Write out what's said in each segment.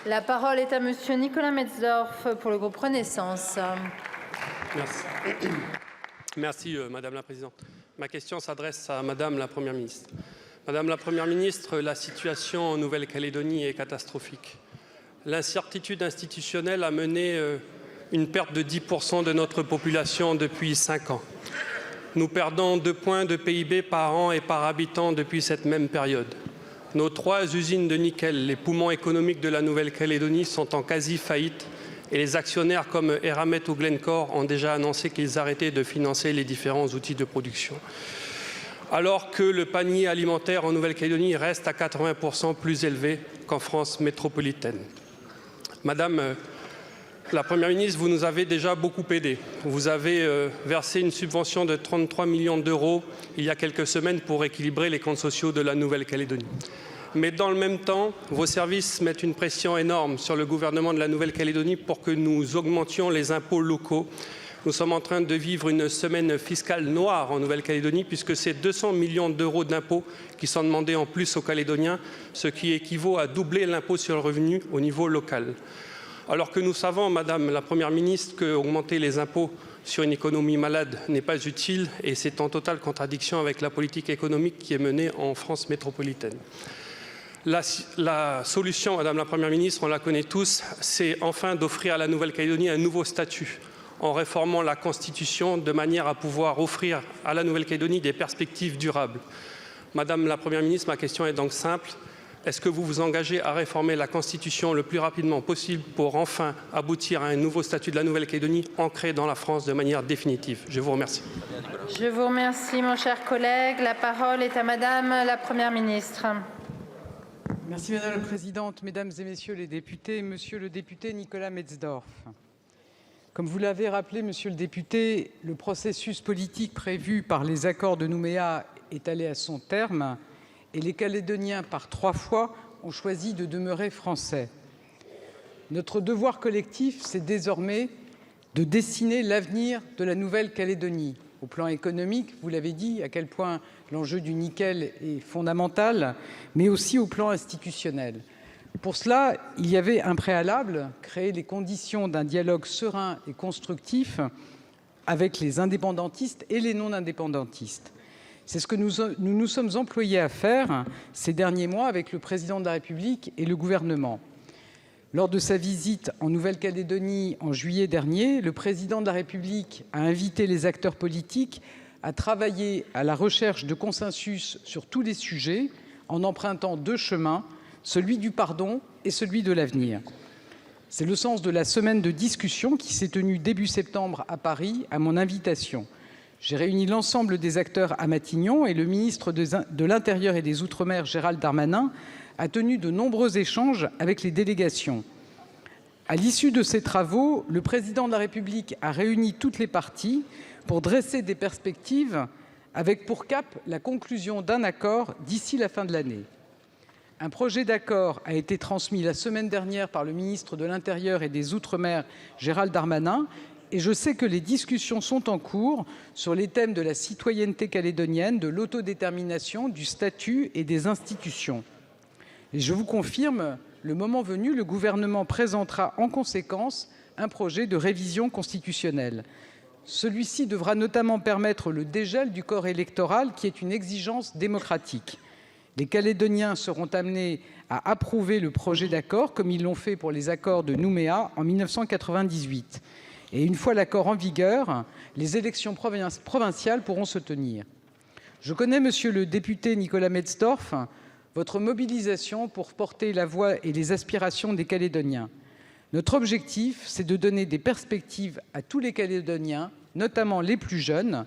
La parole est à Monsieur Nicolas Metzdorf pour le groupe Renaissance. Merci. Merci, Madame la Présidente. Ma question s'adresse à Madame la Première ministre. Madame la Première ministre, la situation en Nouvelle-Calédonie est catastrophique. L'incertitude institutionnelle a mené une perte de 10% de notre population depuis 5 ans. Nous perdons 2 points de PIB par an et par habitant depuis cette même période. Nos 3 usines de nickel, les poumons économiques de la Nouvelle-Calédonie, sont en quasi-faillite et les actionnaires comme Eramet ou Glencore ont déjà annoncé qu'ils arrêtaient de financer les différents outils de production. Alors que le panier alimentaire en Nouvelle-Calédonie reste à 80% plus élevé qu'en France métropolitaine. Madame la Première ministre, vous nous avez déjà beaucoup aidés. Vous avez versé une subvention de 33 millions d'euros il y a quelques semaines pour équilibrer les comptes sociaux de la Nouvelle-Calédonie. Mais dans le même temps, vos services mettent une pression énorme sur le gouvernement de la Nouvelle-Calédonie pour que nous augmentions les impôts locaux. Nous sommes en train de vivre une semaine fiscale noire en Nouvelle-Calédonie puisque c'est 200 millions d'euros d'impôts qui sont demandés en plus aux Calédoniens, ce qui équivaut à doubler l'impôt sur le revenu au niveau local. Alors que nous savons, Madame la Première ministre, qu'augmenter les impôts sur une économie malade n'est pas utile et c'est en totale contradiction avec la politique économique qui est menée en France métropolitaine. La solution, Madame la Première ministre, on la connaît tous, c'est enfin d'offrir à la Nouvelle-Calédonie un nouveau statut en réformant la Constitution de manière à pouvoir offrir à la Nouvelle-Calédonie des perspectives durables. Madame la Première ministre, ma question est donc simple. Est-ce que vous vous engagez à réformer la Constitution le plus rapidement possible pour enfin aboutir à un nouveau statut de la Nouvelle-Calédonie ancré dans la France de manière définitive? Je vous remercie. Je vous remercie, mon cher collègue. La parole est à Madame la Première ministre. Merci Madame la Présidente, Mesdames et Messieurs les députés, Monsieur le député Nicolas Metzdorf. Comme vous l'avez rappelé, Monsieur le député, le processus politique prévu par les accords de Nouméa est allé à son terme et les Calédoniens, par 3 fois, ont choisi de demeurer français. Notre devoir collectif, c'est désormais de dessiner l'avenir de la Nouvelle-Calédonie. Au plan économique, vous l'avez dit, à quel point l'enjeu du nickel est fondamental, mais aussi au plan institutionnel. Pour cela, il y avait un préalable, créer les conditions d'un dialogue serein et constructif avec les indépendantistes et les non-indépendantistes. C'est ce que nous nous sommes employés à faire ces derniers mois avec le Président de la République et le gouvernement. Lors de sa visite en Nouvelle-Calédonie en juillet dernier, le Président de la République a invité les acteurs politiques à travailler à la recherche de consensus sur tous les sujets en empruntant 2 chemins, celui du pardon et celui de l'avenir. C'est le sens de la semaine de discussion qui s'est tenue début septembre à Paris à mon invitation. J'ai réuni l'ensemble des acteurs à Matignon et le ministre de l'Intérieur et des Outre-mer, Gérald Darmanin, a tenu de nombreux échanges avec les délégations. À l'issue de ces travaux, le Président de la République a réuni toutes les parties pour dresser des perspectives avec pour cap la conclusion d'un accord d'ici la fin de l'année. Un projet d'accord a été transmis la semaine dernière par le ministre de l'Intérieur et des Outre-mer, Gérald Darmanin, et je sais que les discussions sont en cours sur les thèmes de la citoyenneté calédonienne, de l'autodétermination, du statut et des institutions. Et je vous confirme, le moment venu, le gouvernement présentera en conséquence un projet de révision constitutionnelle. Celui-ci devra notamment permettre le dégel du corps électoral, qui est une exigence démocratique. Les Calédoniens seront amenés à approuver le projet d'accord, comme ils l'ont fait pour les accords de Nouméa en 1998. Et une fois l'accord en vigueur, les élections provinciales pourront se tenir. Je connais, Monsieur le député Nicolas Metzdorf, votre mobilisation pour porter la voix et les aspirations des Calédoniens. Notre objectif, c'est de donner des perspectives à tous les Calédoniens, notamment les plus jeunes.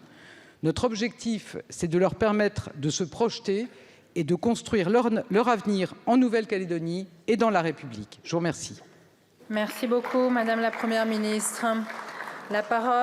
Notre objectif, c'est de leur permettre de se projeter et de construire leur avenir en Nouvelle-Calédonie et dans la République. Je vous remercie. Merci beaucoup, Madame la Première ministre. La parole